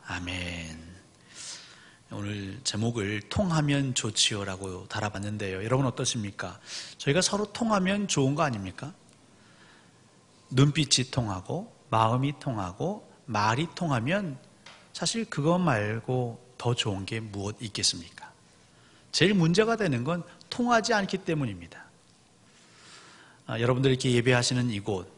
아멘. 오늘 제목을 통하면 좋지요라고 달아봤는데요. 여러분 어떠십니까? 저희가 서로 통하면 좋은 거 아닙니까? 눈빛이 통하고 마음이 통하고 말이 통하면 사실 그것 말고 더 좋은 게 무엇 있겠습니까? 제일 문제가 되는 건 통하지 않기 때문입니다. 여러분들이 이렇게 예배하시는 이곳,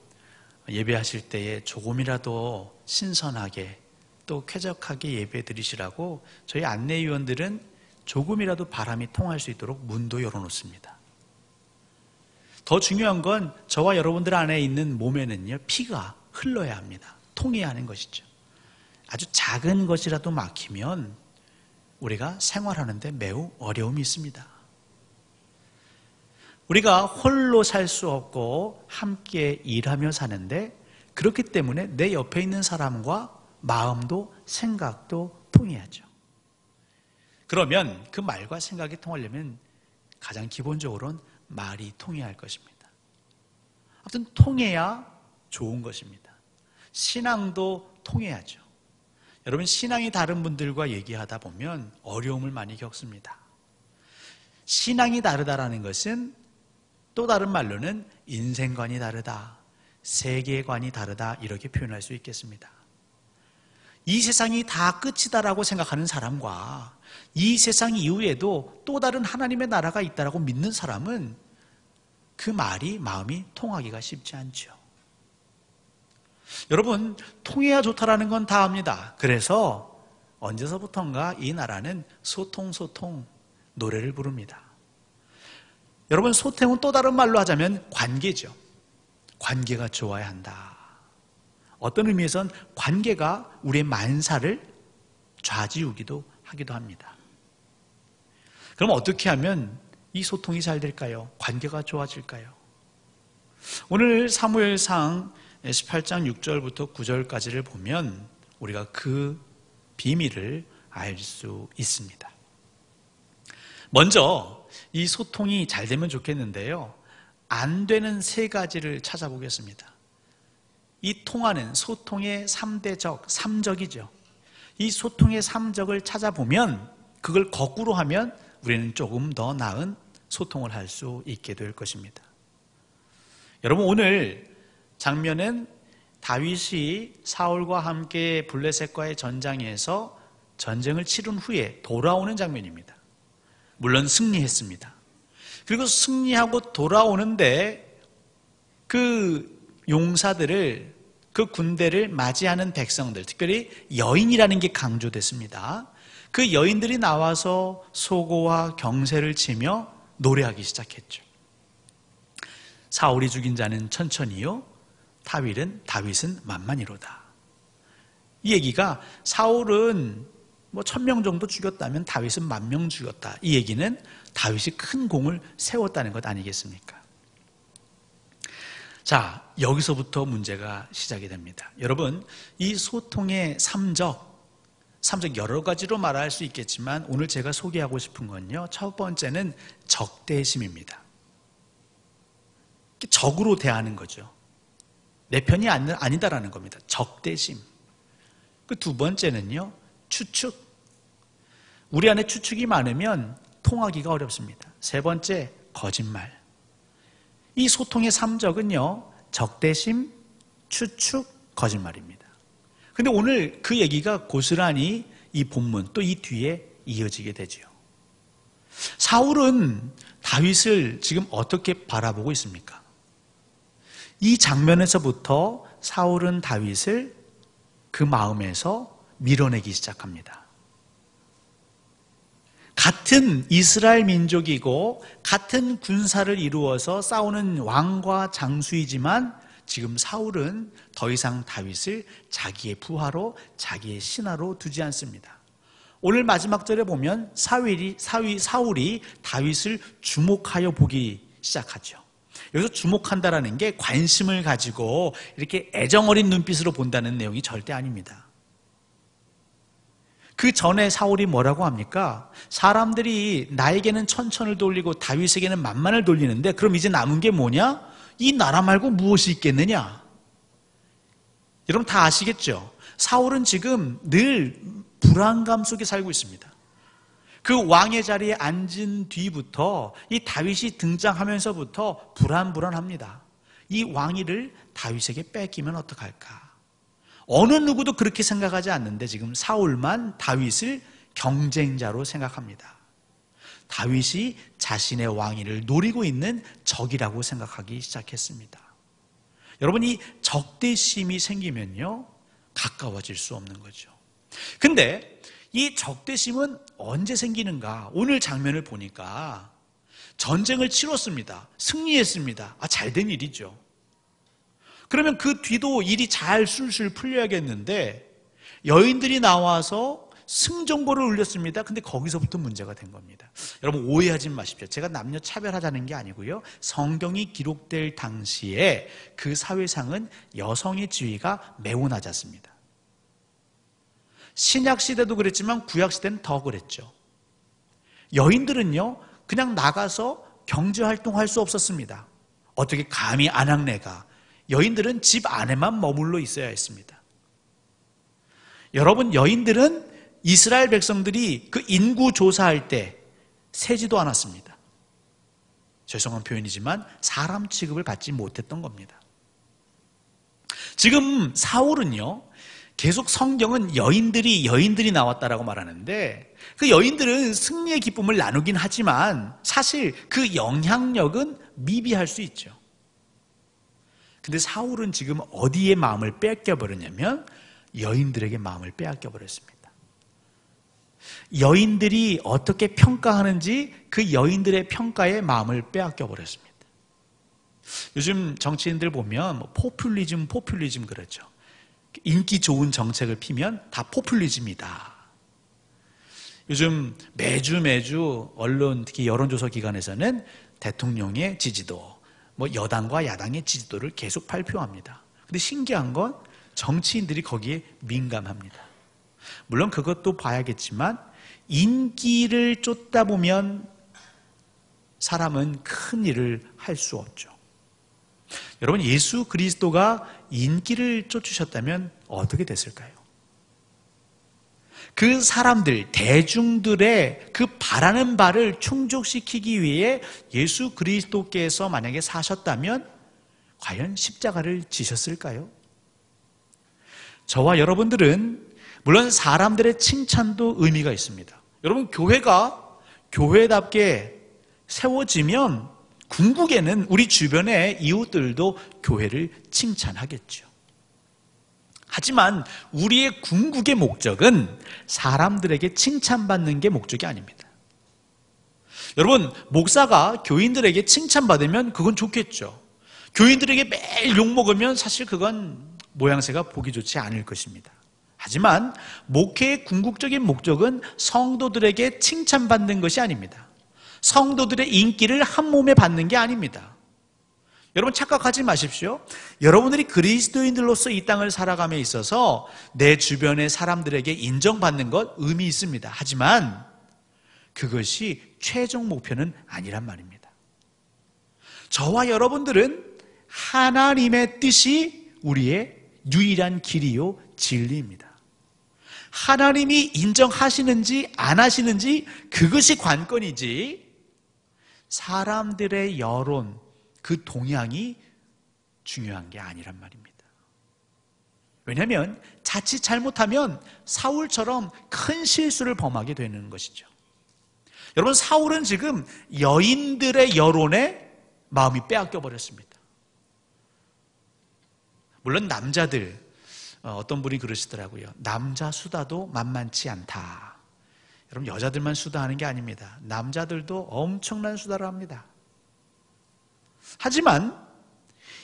예배하실 때에 조금이라도 신선하게 또 쾌적하게 예배 드리시라고 저희 안내위원들은 조금이라도 바람이 통할 수 있도록 문도 열어놓습니다. 더 중요한 건 저와 여러분들 안에 있는 몸에는요, 피가 흘러야 합니다. 통해야 하는 것이죠. 아주 작은 것이라도 막히면 우리가 생활하는데 매우 어려움이 있습니다. 우리가 홀로 살 수 없고 함께 일하며 사는데 그렇기 때문에 내 옆에 있는 사람과 마음도 생각도 통해야죠. 그러면 그 말과 생각이 통하려면 가장 기본적으로는 말이 통해야 할 것입니다. 아무튼 통해야 좋은 것입니다. 신앙도 통해야죠. 여러분, 신앙이 다른 분들과 얘기하다 보면 어려움을 많이 겪습니다. 신앙이 다르다라는 것은 또 다른 말로는 인생관이 다르다, 세계관이 다르다 이렇게 표현할 수 있겠습니다. 이 세상이 다 끝이다라고 생각하는 사람과 이 세상 이후에도 또 다른 하나님의 나라가 있다라고 믿는 사람은 그 말이, 마음이 통하기가 쉽지 않죠. 여러분, 통해야 좋다라는 건 다 압니다. 그래서 언제서부턴가 이 나라는 소통 노래를 부릅니다. 여러분, 소통은 또 다른 말로 하자면 관계죠. 관계가 좋아야 한다. 어떤 의미에선 관계가 우리의 만사를 좌지우기도 하기도 합니다. 그럼 어떻게 하면 이 소통이 잘 될까요? 관계가 좋아질까요? 오늘 사무엘상 18장 6절부터 9절까지를 보면 우리가 그 비밀을 알 수 있습니다. 먼저 이 소통이 잘 되면 좋겠는데요, 안 되는 세 가지를 찾아보겠습니다. 이 통하는 소통의 3대적, 3적이죠. 이 소통의 3적을 찾아보면 그걸 거꾸로 하면 우리는 조금 더 나은 소통을 할 수 있게 될 것입니다. 여러분, 오늘 장면은 다윗이 사울과 함께 블레셋과의 전장에서 전쟁을 치른 후에 돌아오는 장면입니다. 물론 승리했습니다. 그리고 승리하고 돌아오는데 그 용사들을, 그 군대를 맞이하는 백성들, 특별히 여인이라는 게 강조됐습니다. 그 여인들이 나와서 소고와 경새를 치며 노래하기 시작했죠. 사울이 죽인 자는 천천히요, 다윗은 만만히로다. 이 얘기가 사울은 1000명 정도 죽였다면 다윗은 10,000명 죽였다. 이 얘기는 다윗이 큰 공을 세웠다는 것 아니겠습니까? 자, 여기서부터 문제가 시작이 됩니다. 여러분, 이 소통의 3적 여러 가지로 말할 수 있겠지만 오늘 제가 소개하고 싶은 건요, 첫 번째는 적대심입니다. 적으로 대하는 거죠. 내 편이 아니다라는 겁니다. 적대심. 그 두 번째는요, 추측. 우리 안에 추측이 많으면 통하기가 어렵습니다. 세 번째, 거짓말. 이 소통의 3적은요, 적대심, 추측, 거짓말입니다. 근데 오늘 그 얘기가 고스란히 이 본문 또 이 뒤에 이어지게 되죠. 사울은 다윗을 지금 어떻게 바라보고 있습니까? 이 장면에서부터 사울은 다윗을 그 마음에서 밀어내기 시작합니다. 같은 이스라엘 민족이고 같은 군사를 이루어서 싸우는 왕과 장수이지만 지금 사울은 더 이상 다윗을 자기의 부하로, 자기의 신하로 두지 않습니다. 오늘 마지막 절에 보면 사울이 다윗을 주목하여 보기 시작하죠. 여기서 주목한다라는 게 관심을 가지고 이렇게 애정어린 눈빛으로 본다는 내용이 절대 아닙니다. 그 전에 사울이 뭐라고 합니까? 사람들이 나에게는 천천을 돌리고 다윗에게는 만만을 돌리는데 그럼 이제 남은 게 뭐냐? 이 나라 말고 무엇이 있겠느냐? 여러분 다 아시겠죠? 사울은 지금 늘 불안감 속에 살고 있습니다. 그 왕의 자리에 앉은 뒤부터 이 다윗이 등장하면서부터 불안합니다. 이 왕위를 다윗에게 뺏기면 어떡할까? 어느 누구도 그렇게 생각하지 않는데 지금 사울만 다윗을 경쟁자로 생각합니다. 다윗이 자신의 왕위를 노리고 있는 적이라고 생각하기 시작했습니다. 여러분, 이 적대심이 생기면요, 가까워질 수 없는 거죠. 근데 이 적대심은 언제 생기는가? 오늘 장면을 보니까 전쟁을 치렀습니다. 승리했습니다. 잘된 일이죠. 그러면 그 뒤도 일이 잘 술술 풀려야겠는데 여인들이 나와서 승전보를 울렸습니다. 근데 거기서부터 문제가 된 겁니다. 여러분, 오해하지 마십시오. 제가 남녀 차별하자는 게 아니고요. 성경이 기록될 당시에 그 사회상은 여성의 지위가 매우 낮았습니다. 신약 시대도 그랬지만 구약 시대는 더 그랬죠. 여인들은요, 그냥 나가서 경제 활동할 수 없었습니다. 어떻게 감히 아낙네가. 여인들은 집 안에만 머물러 있어야 했습니다. 여러분, 여인들은 이스라엘 백성들이 그 인구 조사할 때 세지도 않았습니다. 죄송한 표현이지만 사람 취급을 받지 못했던 겁니다. 지금 사울은요, 계속 성경은 여인들이 나왔다라고 말하는데 그 여인들은 승리의 기쁨을 나누긴 하지만 사실 그 영향력은 미비할 수 있죠. 근데 사울은 지금 어디에 마음을 뺏겨버렸냐면 여인들에게 마음을 빼앗겨버렸습니다. 여인들이 어떻게 평가하는지 그 여인들의 평가에 마음을 빼앗겨버렸습니다. 요즘 정치인들 보면 포퓰리즘 그러죠. 인기 좋은 정책을 피면 다 포퓰리즘이다. 요즘 매주 언론, 특히 여론조사 기관에서는 대통령의 지지도, 여당과 야당의 지지도를 계속 발표합니다. 근데 신기한 건 정치인들이 거기에 민감합니다. 물론 그것도 봐야겠지만 인기를 쫓다 보면 사람은 큰 일을 할 수 없죠. 여러분, 예수 그리스도가 인기를 쫓으셨다면 어떻게 됐을까요? 그 사람들, 대중들의 그 바라는 바를 충족시키기 위해 예수 그리스도께서 만약에 사셨다면 과연 십자가를 지셨을까요? 저와 여러분들은 물론 사람들의 칭찬도 의미가 있습니다. 여러분, 교회가 교회답게 세워지면 궁극에는 우리 주변의 이웃들도 교회를 칭찬하겠죠. 하지만 우리의 궁극의 목적은 사람들에게 칭찬받는 게 목적이 아닙니다. 여러분, 목사가 교인들에게 칭찬받으면 그건 좋겠죠. 교인들에게 매일 욕먹으면 사실 그건 모양새가 보기 좋지 않을 것입니다. 하지만 목회의 궁극적인 목적은 성도들에게 칭찬받는 것이 아닙니다. 성도들의 인기를 한 몸에 받는 게 아닙니다. 여러분, 착각하지 마십시오. 여러분들이 그리스도인들로서 이 땅을 살아감에 있어서 내 주변의 사람들에게 인정받는 것 의미 있습니다. 하지만 그것이 최종 목표는 아니란 말입니다. 저와 여러분들은 하나님의 뜻이 우리의 유일한 길이요 진리입니다. 하나님이 인정하시는지 안 하시는지 그것이 관건이지 사람들의 여론, 그 동향이 중요한 게 아니란 말입니다. 왜냐하면 자칫 잘못하면 사울처럼 큰 실수를 범하게 되는 것이죠. 여러분, 사울은 지금 여인들의 여론에 마음이 빼앗겨 버렸습니다. 물론 남자들, 어떤 분이 그러시더라고요. 남자 수다도 만만치 않다. 여러분, 여자들만 수다하는 게 아닙니다. 남자들도 엄청난 수다를 합니다. 하지만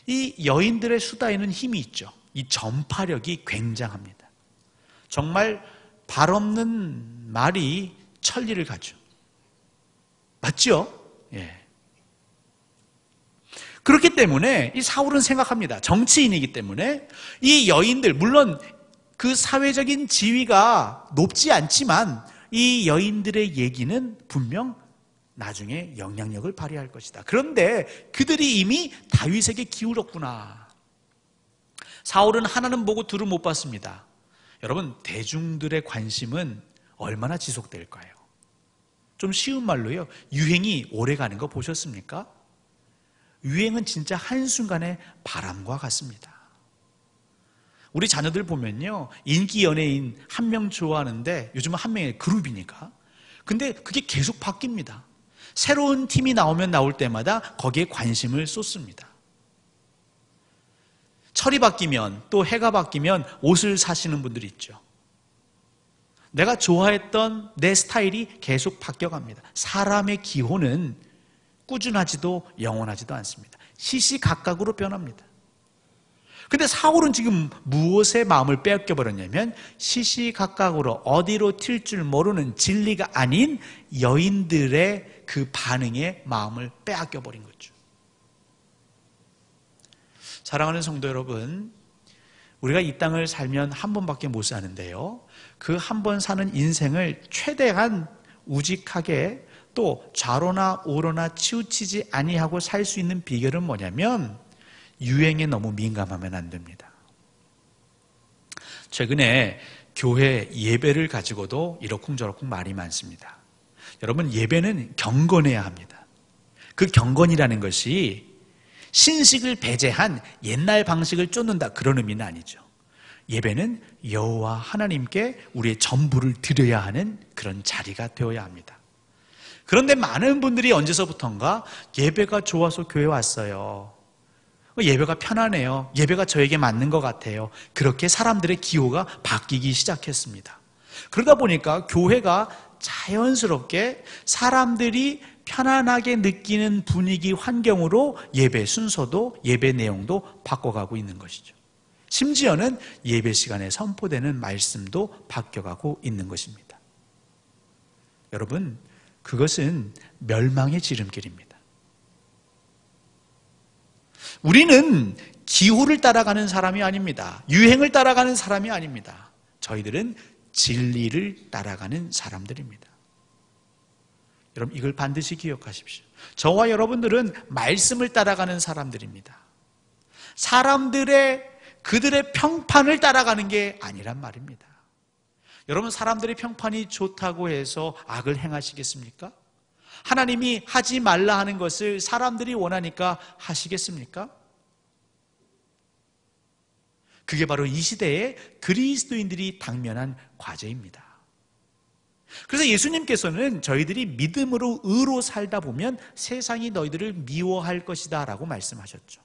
이 여인들의 수다에는 힘이 있죠. 이 전파력이 굉장합니다. 정말 발 없는 말이 천리를 가죠. 맞죠? 예. 그렇기 때문에 이 사울은 생각합니다. 정치인이기 때문에 이 여인들, 물론 그 사회적인 지위가 높지 않지만 이 여인들의 얘기는 분명 나중에 영향력을 발휘할 것이다. 그런데 그들이 이미 다윗에게 기울었구나. 사울은 하나는 보고 둘은 못 봤습니다. 여러분, 대중들의 관심은 얼마나 지속될까요? 좀 쉬운 말로요, 유행이 오래 가는 거 보셨습니까? 유행은 진짜 한순간의 바람과 같습니다. 우리 자녀들 보면요, 인기 연예인 한 명 좋아하는데 요즘은 한 명의 그룹이니까. 근데 그게 계속 바뀝니다. 새로운 팀이 나오면 나올 때마다 거기에 관심을 쏟습니다. 철이 바뀌면, 또 해가 바뀌면 옷을 사시는 분들이 있죠. 내가 좋아했던 내 스타일이 계속 바뀌어갑니다. 사람의 기호는 꾸준하지도 영원하지도 않습니다. 시시각각으로 변합니다. 근데 사울은 지금 무엇에 마음을 빼앗겨버렸냐면 시시각각으로 어디로 튈 줄 모르는 진리가 아닌 여인들의 그 반응에 마음을 빼앗겨버린 거죠. 사랑하는 성도 여러분, 우리가 이 땅을 살면 한 번밖에 못 사는데요, 그 한 번 사는 인생을 최대한 우직하게 또 좌로나 우로나 치우치지 아니하고 살 수 있는 비결은 뭐냐면 유행에 너무 민감하면 안 됩니다. 최근에 교회 예배를 가지고도 이러쿵저러쿵 말이 많습니다. 여러분, 예배는 경건해야 합니다. 그 경건이라는 것이 신식을 배제한 옛날 방식을 쫓는다, 그런 의미는 아니죠. 예배는 여호와 하나님께 우리의 전부를 드려야 하는 그런 자리가 되어야 합니다. 그런데 많은 분들이 언제서부턴가 예배가 좋아서 교회 왔어요. 예배가 편하네요. 예배가 저에게 맞는 것 같아요. 그렇게 사람들의 기호가 바뀌기 시작했습니다. 그러다 보니까 교회가 자연스럽게 사람들이 편안하게 느끼는 분위기, 환경으로 예배 순서도 예배 내용도 바꿔가고 있는 것이죠. 심지어는 예배 시간에 선포되는 말씀도 바뀌어가고 있는 것입니다. 여러분, 그것은 멸망의 지름길입니다. 우리는 기호를 따라가는 사람이 아닙니다. 유행을 따라가는 사람이 아닙니다. 저희들은 진리를 따라가는 사람들입니다. 여러분, 이걸 반드시 기억하십시오. 저와 여러분들은 말씀을 따라가는 사람들입니다. 그들의 평판을 따라가는 게 아니란 말입니다. 여러분, 사람들의 평판이 좋다고 해서 악을 행하시겠습니까? 하나님이 하지 말라 하는 것을 사람들이 원하니까 하시겠습니까? 그게 바로 이 시대에 그리스도인들이 당면한 과제입니다. 그래서 예수님께서는 저희들이 믿음으로 의로 살다 보면 세상이 너희들을 미워할 것이다 라고 말씀하셨죠.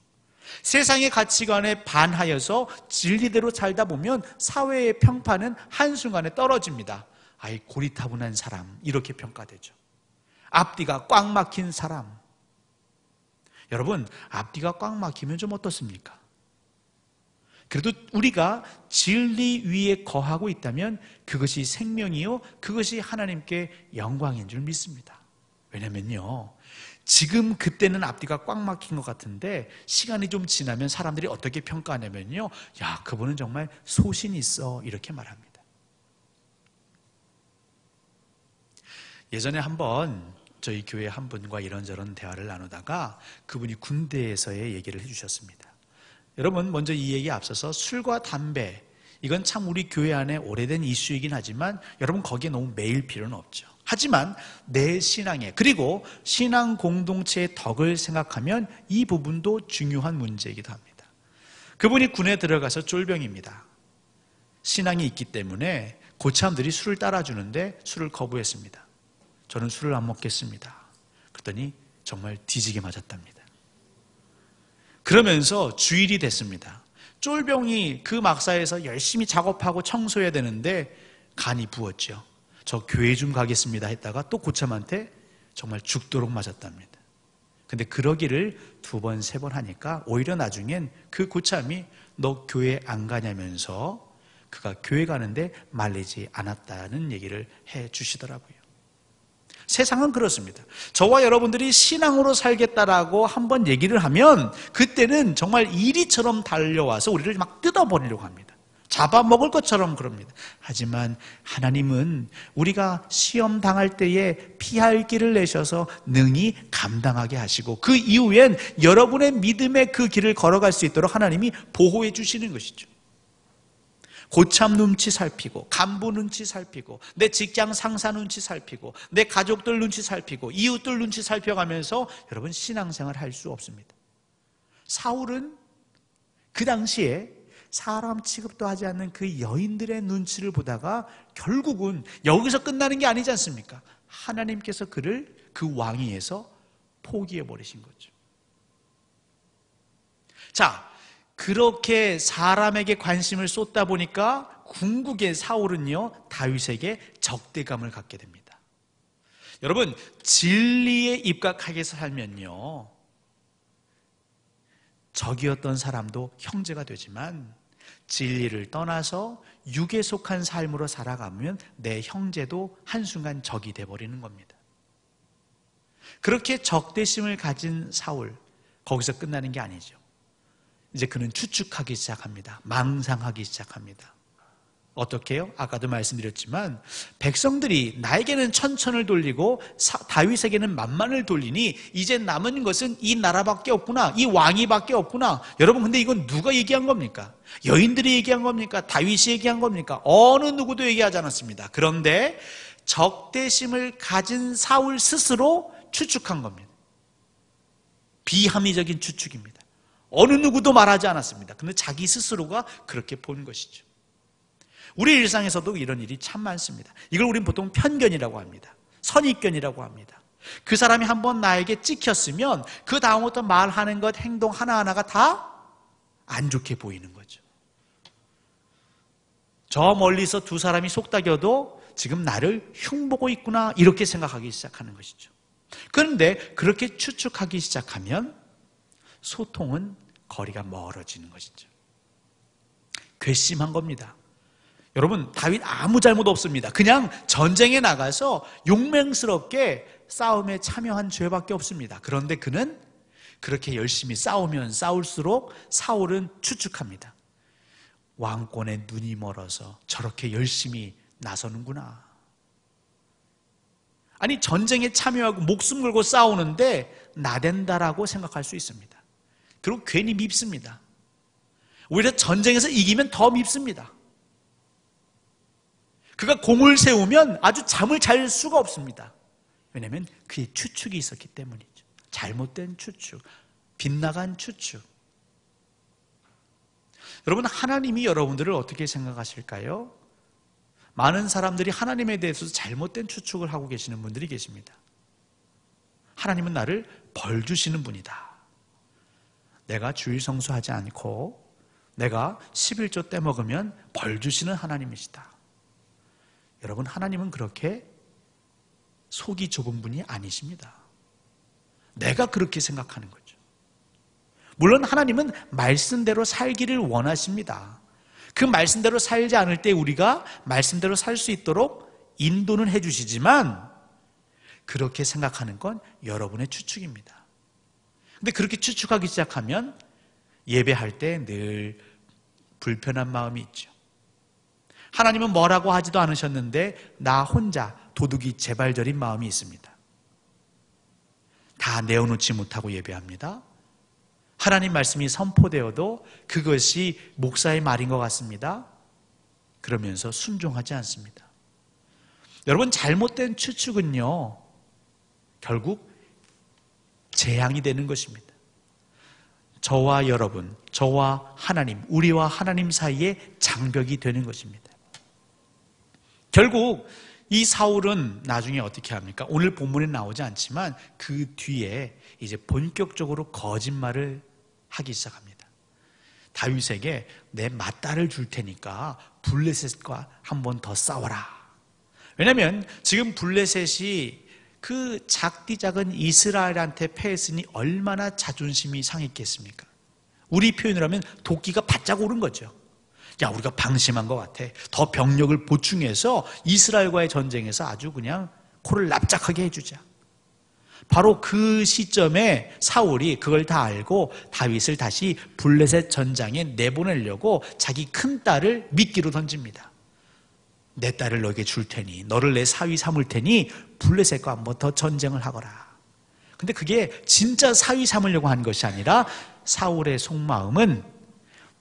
세상의 가치관에 반하여서 진리대로 살다 보면 사회의 평판은 한순간에 떨어집니다. 아이, 고리타분한 사람, 이렇게 평가되죠. 앞뒤가 꽉 막힌 사람. 여러분, 앞뒤가 꽉 막히면 좀 어떻습니까? 그래도 우리가 진리 위에 거하고 있다면 그것이 생명이요, 그것이 하나님께 영광인 줄 믿습니다. 왜냐면요, 지금 그때는 앞뒤가 꽉 막힌 것 같은데 시간이 좀 지나면 사람들이 어떻게 평가하냐면요, 야, 그분은 정말 소신 있어, 이렇게 말합니다. 예전에 한번 저희 교회 한 분과 이런저런 대화를 나누다가 그분이 군대에서의 얘기를 해주셨습니다. 여러분, 먼저 이 얘기에 앞서서 술과 담배, 이건 참 우리 교회 안에 오래된 이슈이긴 하지만 여러분, 거기에 너무 매일 필요는 없죠. 하지만 내 신앙에, 그리고 신앙 공동체의 덕을 생각하면 이 부분도 중요한 문제이기도 합니다. 그분이 군에 들어가서 쫄병입니다. 신앙이 있기 때문에 고참들이 술을 따라주는데 술을 거부했습니다. 저는 술을 안 먹겠습니다. 그랬더니 정말 뒤지게 맞았답니다. 그러면서 주일이 됐습니다. 쫄병이 그 막사에서 열심히 작업하고 청소해야 되는데 간이 부었죠. 저 교회 좀 가겠습니다 했다가 또 고참한테 정말 죽도록 맞았답니다. 근데 그러기를 2번, 3번 하니까 오히려 나중엔 그 고참이 너 교회 안 가냐면서 그가 교회 가는데 말리지 않았다는 얘기를 해 주시더라고요. 세상은 그렇습니다. 저와 여러분들이 신앙으로 살겠다라고 한번 얘기를 하면 그때는 정말 이리처럼 달려와서 우리를 막 뜯어버리려고 합니다. 잡아먹을 것처럼 그럽니다. 하지만 하나님은 우리가 시험 당할 때에 피할 길을 내셔서 능히 감당하게 하시고 그 이후엔 여러분의 믿음의 그 길을 걸어갈 수 있도록 하나님이 보호해 주시는 것이죠. 고참 눈치 살피고, 간부 눈치 살피고, 내 직장 상사 눈치 살피고, 내 가족들 눈치 살피고, 이웃들 눈치 살펴가면서 여러분 신앙생활 할 수 없습니다. 사울은 그 당시에 사람 취급도 하지 않는 그 여인들의 눈치를 보다가 결국은 여기서 끝나는 게 아니지 않습니까? 하나님께서 그를 그 왕위에서 포기해 버리신 거죠. 자, 그렇게 사람에게 관심을 쏟다 보니까 궁극의 사울은요, 다윗에게 적대감을 갖게 됩니다. 여러분, 진리에 입각하게 살면요, 적이었던 사람도 형제가 되지만 진리를 떠나서 육에 속한 삶으로 살아가면 내 형제도 한순간 적이 돼버리는 겁니다. 그렇게 적대심을 가진 사울, 거기서 끝나는 게 아니죠. 이제 그는 추측하기 시작합니다. 망상하기 시작합니다. 어떻게 해요? 아까도 말씀드렸지만 백성들이 나에게는 천천을 돌리고 다윗에게는 만만을 돌리니 이제 남은 것은 이 나라밖에 없구나, 이 왕위밖에 없구나. 여러분, 근데 이건 누가 얘기한 겁니까? 여인들이 얘기한 겁니까? 다윗이 얘기한 겁니까? 어느 누구도 얘기하지 않았습니다. 그런데 적대심을 가진 사울 스스로 추측한 겁니다. 비합리적인 추측입니다. 어느 누구도 말하지 않았습니다. 근데 자기 스스로가 그렇게 본 것이죠. 우리 일상에서도 이런 일이 참 많습니다. 이걸 우리는 보통 편견이라고 합니다. 선입견이라고 합니다. 그 사람이 한번 나에게 찍혔으면 그 다음부터 말하는 것, 행동 하나하나가 다 안 좋게 보이는 거죠. 저 멀리서 두 사람이 속닥여도 지금 나를 흉보고 있구나, 이렇게 생각하기 시작하는 것이죠. 그런데 그렇게 추측하기 시작하면 소통은 거리가 멀어지는 것이죠. 괘씸한 겁니다. 여러분, 다윗 아무 잘못 없습니다. 그냥 전쟁에 나가서 용맹스럽게 싸움에 참여한 죄밖에 없습니다. 그런데 그는 그렇게 열심히 싸우면 싸울수록 사울은 추측합니다. 왕권에 눈이 멀어서 저렇게 열심히 나서는구나. 아니, 전쟁에 참여하고 목숨 걸고 싸우는데 나댄다라고 생각할 수 있습니다. 그리고 괜히 밉습니다. 오히려 전쟁에서 이기면 더 밉습니다. 그가 공을 세우면 아주 잠을 잘 수가 없습니다. 왜냐하면 그의 추측이 있었기 때문이죠. 잘못된 추측, 빗나간 추측. 여러분, 하나님이 여러분들을 어떻게 생각하실까요? 많은 사람들이 하나님에 대해서 잘못된 추측을 하고 계시는 분들이 계십니다. 하나님은 나를 벌 주시는 분이다. 내가 주일 성수하지 않고 내가 11조 떼먹으면 벌 주시는 하나님이시다. 여러분, 하나님은 그렇게 속이 좁은 분이 아니십니다. 내가 그렇게 생각하는 거죠. 물론 하나님은 말씀대로 살기를 원하십니다. 그 말씀대로 살지 않을 때 우리가 말씀대로 살 수 있도록 인도는 해주시지만 그렇게 생각하는 건 여러분의 추측입니다. 근데 그렇게 추측하기 시작하면 예배할 때 늘 불편한 마음이 있죠. 하나님은 뭐라고 하지도 않으셨는데 나 혼자 도둑이 재발절인 마음이 있습니다. 다 내어놓지 못하고 예배합니다. 하나님 말씀이 선포되어도 그것이 목사의 말인 것 같습니다. 그러면서 순종하지 않습니다. 여러분, 잘못된 추측은요, 결국 재앙이 되는 것입니다. 저와 여러분, 저와 하나님, 우리와 하나님 사이에 장벽이 되는 것입니다. 결국 이 사울은 나중에 어떻게 합니까? 오늘 본문에 나오지 않지만 그 뒤에 이제 본격적으로 거짓말을 하기 시작합니다. 다윗에게 내 맏딸을 줄 테니까 블레셋과 한 번 더 싸워라. 왜냐하면 지금 블레셋이 그 작디 작은 이스라엘한테 패했으니 얼마나 자존심이 상했겠습니까? 우리 표현을 하면 도끼가 바짝 오른 거죠. 야, 우리가 방심한 것 같아. 더 병력을 보충해서 이스라엘과의 전쟁에서 아주 그냥 코를 납작하게 해주자. 바로 그 시점에 사울이 그걸 다 알고 다윗을 다시 블레셋 전장에 내보내려고 자기 큰 딸을 미끼로 던집니다. 내 딸을 너에게 줄 테니, 너를 내 사위 삼을 테니 블레셋과 한 번 더 전쟁을 하거라. 근데 그게 진짜 사위 삼으려고 한 것이 아니라 사울의 속마음은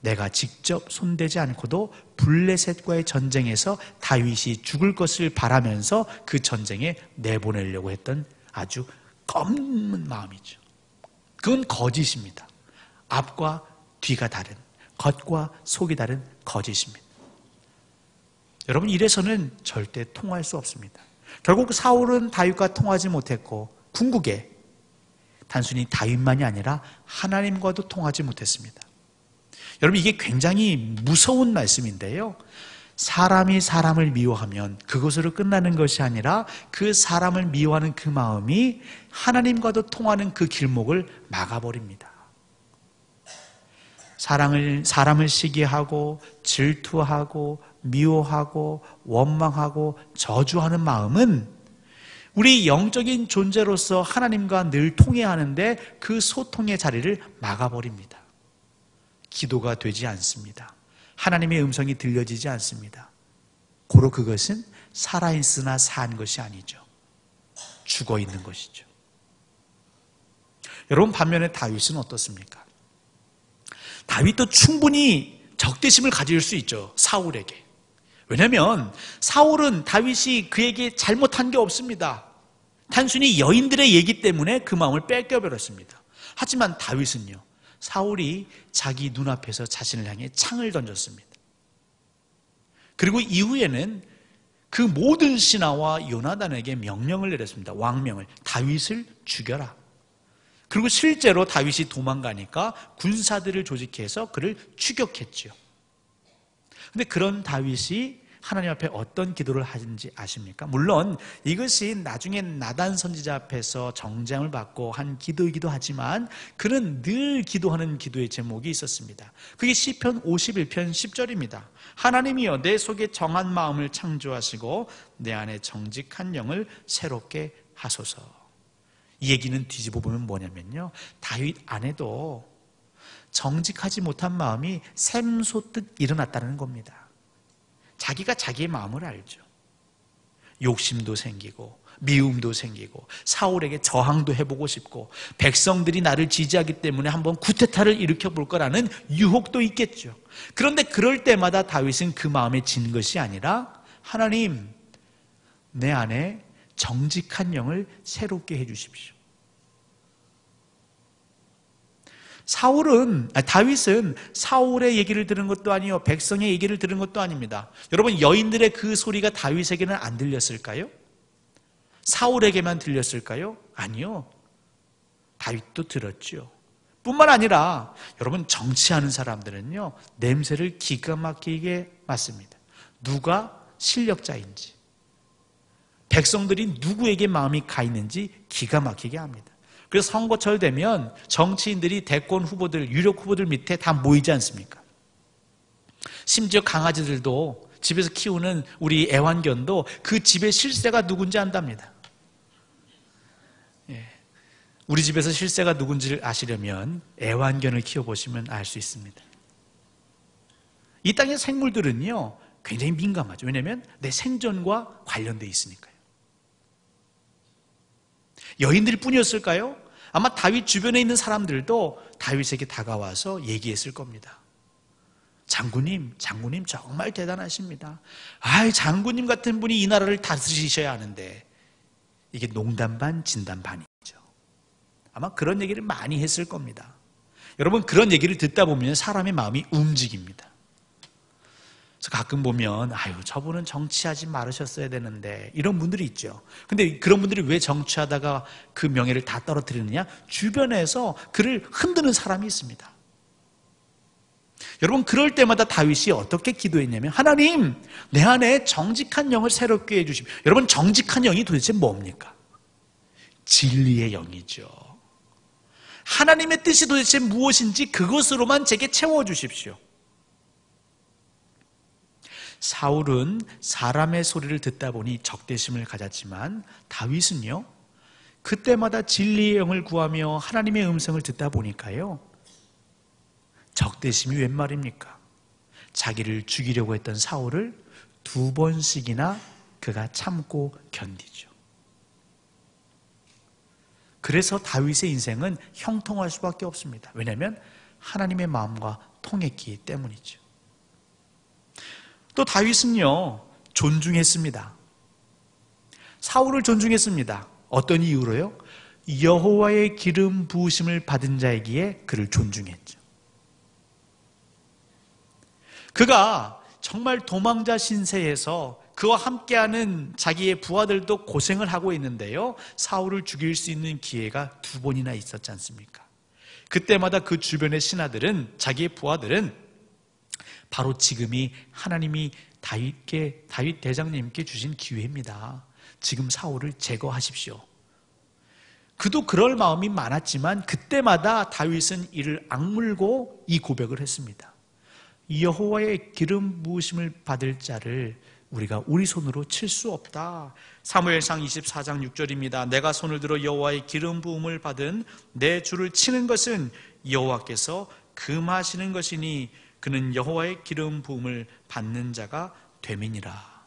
내가 직접 손대지 않고도 블레셋과의 전쟁에서 다윗이 죽을 것을 바라면서 그 전쟁에 내보내려고 했던 아주 검은 마음이죠. 그건 거짓입니다. 앞과 뒤가 다른, 겉과 속이 다른 거짓입니다. 여러분, 이래서는 절대 통할 수 없습니다. 결국 사울은 다윗과 통하지 못했고 궁극에 단순히 다윗만이 아니라 하나님과도 통하지 못했습니다. 여러분, 이게 굉장히 무서운 말씀인데요. 사람이 사람을 미워하면 그것으로 끝나는 것이 아니라 그 사람을 미워하는 그 마음이 하나님과도 통하는 그 길목을 막아버립니다. 사람을 시기하고 질투하고 미워하고 원망하고 저주하는 마음은 우리 영적인 존재로서 하나님과 늘 통해야 하는데 그 소통의 자리를 막아버립니다. 기도가 되지 않습니다. 하나님의 음성이 들려지지 않습니다. 고로 그것은 살아있으나 산 것이 아니죠. 죽어 있는 것이죠. 여러분, 반면에 다윗은 어떻습니까? 다윗도 충분히 적대심을 가질 수 있죠. 사울에게. 왜냐하면 사울은 다윗이 그에게 잘못한 게 없습니다. 단순히 여인들의 얘기 때문에 그 마음을 뺏겨버렸습니다. 하지만 다윗은요, 사울이 자기 눈앞에서 자신을 향해 창을 던졌습니다. 그리고 이후에는 그 모든 신하와 요나단에게 명령을 내렸습니다. 왕명을. 다윗을 죽여라. 그리고 실제로 다윗이 도망가니까 군사들을 조직해서 그를 추격했죠. 근데 그런 다윗이 하나님 앞에 어떤 기도를 하는지 아십니까? 물론 이것이 나중에 나단 선지자 앞에서 정죄함을 받고 한 기도이기도 하지만 그는 늘 기도하는 기도의 제목이 있었습니다. 그게 시편 51편 10절입니다. 하나님이여, 내 속에 정한 마음을 창조하시고 내 안에 정직한 영을 새롭게 하소서. 이 얘기는 뒤집어 보면 뭐냐면요, 다윗 안에도 정직하지 못한 마음이 샘솟듯 일어났다는 겁니다. 자기가 자기의 마음을 알죠. 욕심도 생기고 미움도 생기고 사울에게 저항도 해보고 싶고 백성들이 나를 지지하기 때문에 한번 쿠데타를 일으켜볼 거라는 유혹도 있겠죠. 그런데 그럴 때마다 다윗은 그 마음에 진 것이 아니라 하나님, 내 안에 정직한 영을 새롭게 해주십시오. 다윗은 사울의 얘기를 들은 것도 아니요, 백성의 얘기를 들은 것도 아닙니다. 여러분, 여인들의 그 소리가 다윗에게는 안 들렸을까요? 사울에게만 들렸을까요? 아니요, 다윗도 들었죠. 뿐만 아니라 여러분, 정치하는 사람들은요, 냄새를 기가 막히게 맡습니다. 누가 실력자인지, 백성들이 누구에게 마음이 가 있는지 기가 막히게 합니다. 그래서 선거철 되면 정치인들이 대권 후보들, 유력 후보들 밑에 다 모이지 않습니까? 심지어 강아지들도, 집에서 키우는 우리 애완견도 그 집의 실세가 누군지 안답니다. 예. 우리 집에서 실세가 누군지를 아시려면 애완견을 키워보시면 알 수 있습니다. 이 땅의 생물들은요, 굉장히 민감하죠. 왜냐하면 내 생존과 관련되어 있으니까요. 여인들 뿐이었을까요? 아마 다윗 주변에 있는 사람들도 다윗에게 다가와서 얘기했을 겁니다. 장군님 정말 대단하십니다. 장군님 같은 분이 이 나라를 다스리셔야 하는데. 이게 농담 반 진담 반이죠. 아마 그런 얘기를 많이 했을 겁니다. 여러분, 그런 얘기를 듣다 보면 사람의 마음이 움직입니다. 그래서 가끔 보면 저분은 정치하지 말으셨어야 되는데, 이런 분들이 있죠. 근데 그런 분들이 왜 정치하다가 그 명예를 다 떨어뜨리느냐? 주변에서 그를 흔드는 사람이 있습니다. 여러분, 그럴 때마다 다윗이 어떻게 기도했냐면, 하나님, 내 안에 정직한 영을 새롭게 해주십시오. 여러분, 정직한 영이 도대체 뭡니까? 진리의 영이죠. 하나님의 뜻이 도대체 무엇인지 그것으로만 제게 채워주십시오. 사울은 사람의 소리를 듣다 보니 적대심을 가졌지만 다윗은요, 그때마다 진리의 영을 구하며 하나님의 음성을 듣다 보니까요, 적대심이 웬 말입니까? 자기를 죽이려고 했던 사울을 2번씩이나 그가 참고 견디죠. 그래서 다윗의 인생은 형통할 수밖에 없습니다. 왜냐하면 하나님의 마음과 통했기 때문이죠. 또 다윗은요, 존중했습니다. 사울을 존중했습니다. 어떤 이유로요? 여호와의 기름 부으심을 받은 자이기에 그를 존중했죠. 그가 정말 도망자 신세에서 그와 함께하는 자기의 부하들도 고생을 하고 있는데요, 사울을 죽일 수 있는 기회가 2번이나 있었지 않습니까? 그때마다 그 주변의 신하들은, 자기의 부하들은 바로 지금이 하나님이 다윗 대장님께 주신 기회입니다. 지금 사울을 제거하십시오. 그도 그럴 마음이 많았지만 그때마다 다윗은 이를 악물고 이 고백을 했습니다. 여호와의 기름 부으심을 받을 자를 우리가 우리 손으로 칠 수 없다. 사무엘상 24장 6절입니다. 내가 손을 들어 여호와의 기름 부음을 받은 내 주를 치는 것은 여호와께서 금하시는 것이니 그는 여호와의 기름 부음을 받는 자가 됨이니라.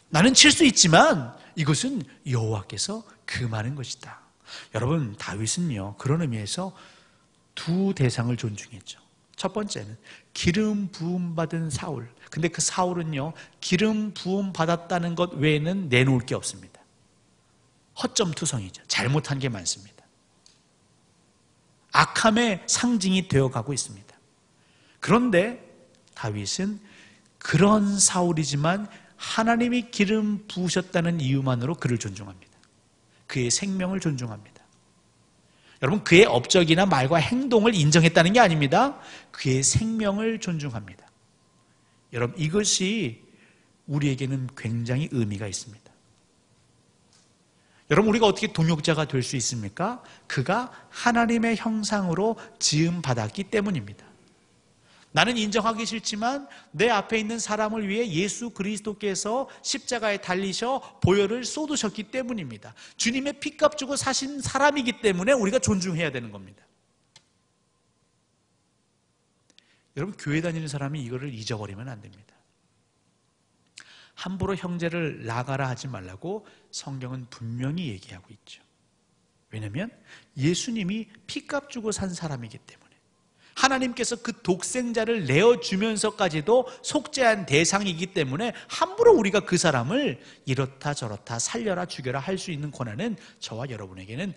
나는 칠 수 있지만 이것은 여호와께서 금하는 것이다. 여러분, 다윗은요, 그런 의미에서 2 대상을 존중했죠. 첫 번째는 기름 부음 받은 사울. 근데 그 사울은요, 기름 부음 받았다는 것 외에는 내놓을 게 없습니다. 허점투성이죠. 잘못한 게 많습니다. 악함의 상징이 되어가고 있습니다. 그런데 다윗은 그런 사울이지만 하나님이 기름 부으셨다는 이유만으로 그를 존중합니다. 그의 생명을 존중합니다. 여러분, 그의 업적이나 말과 행동을 인정했다는 게 아닙니다. 그의 생명을 존중합니다. 여러분, 이것이 우리에게는 굉장히 의미가 있습니다. 여러분, 우리가 어떻게 동역자가 될 수 있습니까? 그가 하나님의 형상으로 지음 받았기 때문입니다. 나는 인정하기 싫지만 내 앞에 있는 사람을 위해 예수 그리스도께서 십자가에 달리셔 보혈을 쏟으셨기 때문입니다. 주님의 피값 주고 사신 사람이기 때문에 우리가 존중해야 되는 겁니다. 여러분, 교회 다니는 사람이 이거를 잊어버리면 안 됩니다. 함부로 형제를 나가라 하지 말라고 성경은 분명히 얘기하고 있죠. 왜냐하면 예수님이 피값 주고 산 사람이기 때문에, 하나님께서 그 독생자를 내어주면서까지도 속죄한 대상이기 때문에 함부로 우리가 그 사람을 이렇다 저렇다 살려라 죽여라 할 수 있는 권한은 저와 여러분에게는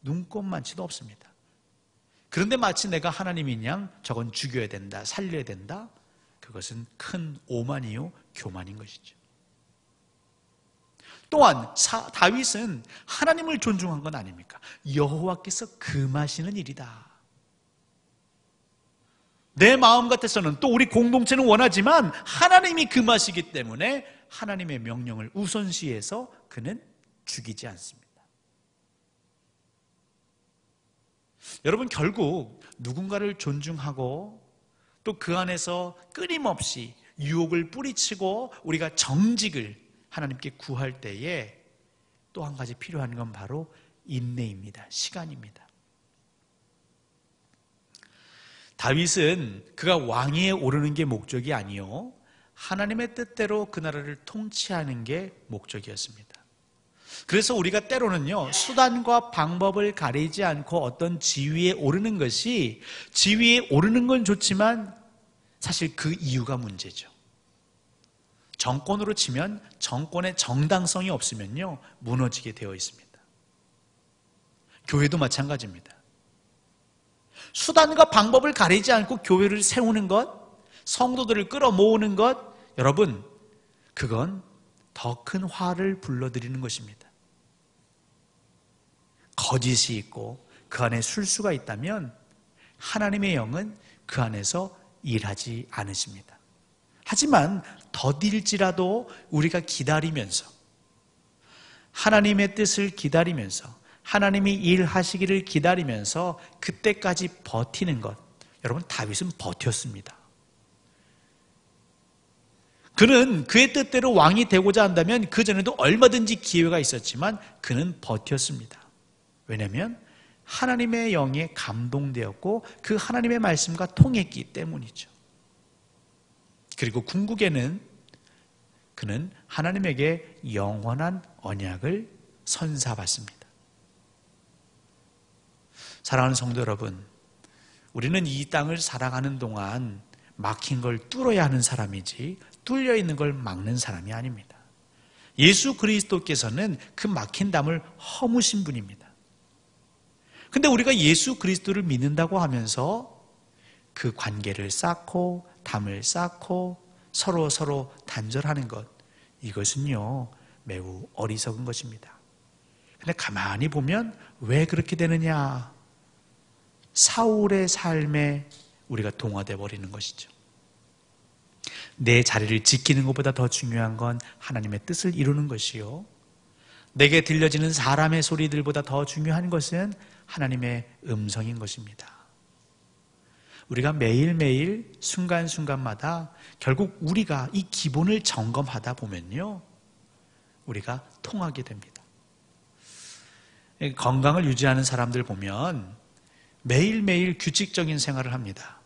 눈꼽만치도 없습니다. 그런데 마치 내가 하나님인 양 저건 죽여야 된다, 살려야 된다, 그것은 큰 오만이요 교만인 것이죠. 또한 다윗은 하나님을 존중한 건 아닙니까? 여호와께서 금하시는 일이다. 내 마음 같아서는, 또 우리 공동체는 원하지만 하나님이 금하시기 때문에 하나님의 명령을 우선시해서 그는 죽이지 않습니다. 여러분, 결국 누군가를 존중하고 또 그 안에서 끊임없이 유혹을 뿌리치고 우리가 정직을 하나님께 구할 때에 또 한 가지 필요한 건 바로 인내입니다. 시간입니다. 다윗은 그가 왕위에 오르는 게 목적이 아니요, 하나님의 뜻대로 그 나라를 통치하는 게 목적이었습니다. 그래서 우리가 때로는요, 수단과 방법을 가리지 않고 어떤 지위에 오르는 것이, 지위에 오르는 건 좋지만 사실 그 이유가 문제죠. 정권으로 치면 정권의 정당성이 없으면요, 무너지게 되어 있습니다. 교회도 마찬가지입니다. 수단과 방법을 가리지 않고 교회를 세우는 것, 성도들을 끌어모으는 것, 여러분, 그건 더 큰 화를 불러들이는 것입니다. 거짓이 있고 그 안에 술수가 있다면 하나님의 영은 그 안에서 일하지 않으십니다. 하지만 더딜지라도 우리가 기다리면서, 하나님의 뜻을 기다리면서, 하나님이 일하시기를 기다리면서 그때까지 버티는 것, 여러분, 다윗은 버텼습니다. 그는 그의 뜻대로 왕이 되고자 한다면 그전에도 얼마든지 기회가 있었지만 그는 버텼습니다. 왜냐하면 하나님의 영에 감동되었고 그 하나님의 말씀과 통했기 때문이죠. 그리고 궁극에는 그는 하나님에게 영원한 언약을 선사받습니다. 사랑하는 성도 여러분, 우리는 이 땅을 살아가는 동안 막힌 걸 뚫어야 하는 사람이지 뚫려 있는 걸 막는 사람이 아닙니다. 예수 그리스도께서는 그 막힌 담을 허무신 분입니다. 근데 우리가 예수 그리스도를 믿는다고 하면서 그 관계를 쌓고 담을 쌓고 서로 단절하는 것, 이것은요 매우 어리석은 것입니다. 근데 가만히 보면 왜 그렇게 되느냐? 사울의 삶에 우리가 동화되어 버리는 것이죠. 내 자리를 지키는 것보다 더 중요한 건 하나님의 뜻을 이루는 것이요, 내게 들려지는 사람의 소리들보다 더 중요한 것은 하나님의 음성인 것입니다. 우리가 매일매일 순간순간마다 결국 우리가 이 기본을 점검하다 보면요 우리가 통하게 됩니다. 건강을 유지하는 사람들 보면 매일매일 규칙적인 생활을 합니다.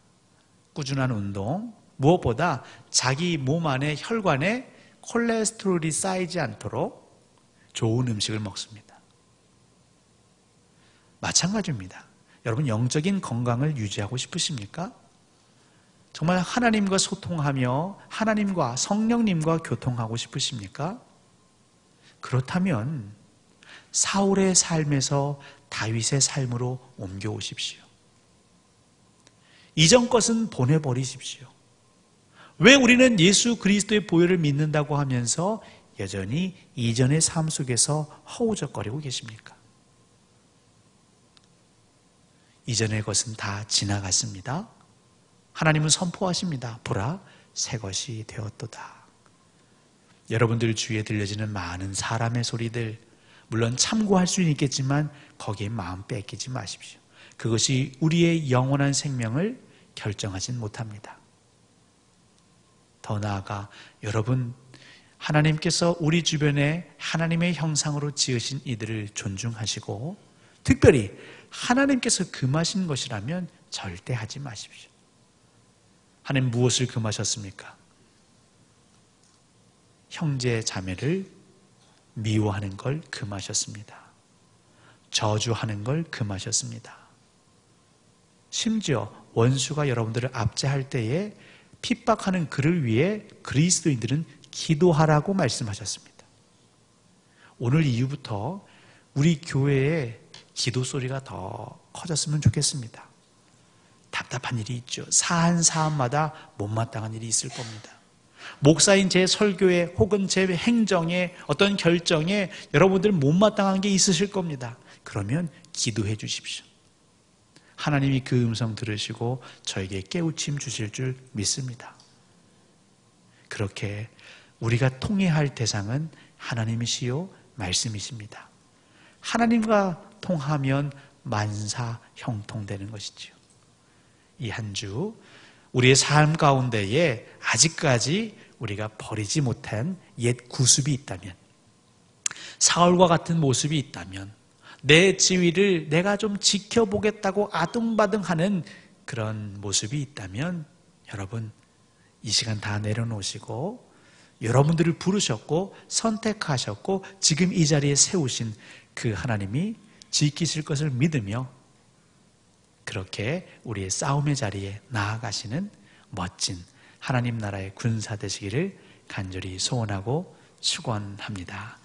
꾸준한 운동, 무엇보다 자기 몸 안에 혈관에 콜레스테롤이 쌓이지 않도록 좋은 음식을 먹습니다. 마찬가지입니다. 여러분, 영적인 건강을 유지하고 싶으십니까? 정말 하나님과 소통하며 하나님과 성령님과 교통하고 싶으십니까? 그렇다면 사울의 삶에서 다윗의 삶으로 옮겨오십시오. 이전 것은 보내버리십시오. 왜 우리는 예수 그리스도의 보혈을 믿는다고 하면서 여전히 이전의 삶 속에서 허우적거리고 계십니까? 이전의 것은 다 지나갔습니다. 하나님은 선포하십니다. 보라, 새 것이 되었도다. 여러분들 주위에 들려지는 많은 사람의 소리들, 물론 참고할 수는 있겠지만 거기에 마음 뺏기지 마십시오. 그것이 우리의 영원한 생명을 결정하진 못합니다. 더 나아가 여러분, 하나님께서 우리 주변에 하나님의 형상으로 지으신 이들을 존중하시고 특별히 하나님께서 금하신 것이라면 절대 하지 마십시오. 하나님 무엇을 금하셨습니까? 형제 자매를 미워하는 걸 금하셨습니다. 저주하는 걸 금하셨습니다. 심지어 원수가 여러분들을 압제할 때에 핍박하는 그를 위해 그리스도인들은 기도하라고 말씀하셨습니다. 오늘 이후부터 우리 교회에 기도 소리가 더 커졌으면 좋겠습니다. 답답한 일이 있죠. 사안마다 못마땅한 일이 있을 겁니다. 목사인 제 설교에 혹은 제 행정에 어떤 결정에 여러분들 못마땅한 게 있으실 겁니다. 그러면 기도해 주십시오. 하나님이 그 음성 들으시고 저에게 깨우침 주실 줄 믿습니다. 그렇게 우리가 통해할 대상은 하나님이시요 말씀이십니다. 하나님과 통하면 만사 형통되는 것이지요. 이 한 주 우리의 삶 가운데에 아직까지 우리가 버리지 못한 옛 구습이 있다면, 사울과 같은 모습이 있다면, 내 지위를 내가 좀 지켜보겠다고 아둥바둥하는 그런 모습이 있다면 여러분, 이 시간 다 내려놓으시고 여러분들을 부르셨고 선택하셨고 지금 이 자리에 세우신 그 하나님이 지키실 것을 믿으며 그렇게 우리의 싸움의 자리에 나아가시는 멋진 하나님 나라의 군사 되시기를 간절히 소원하고 축원합니다.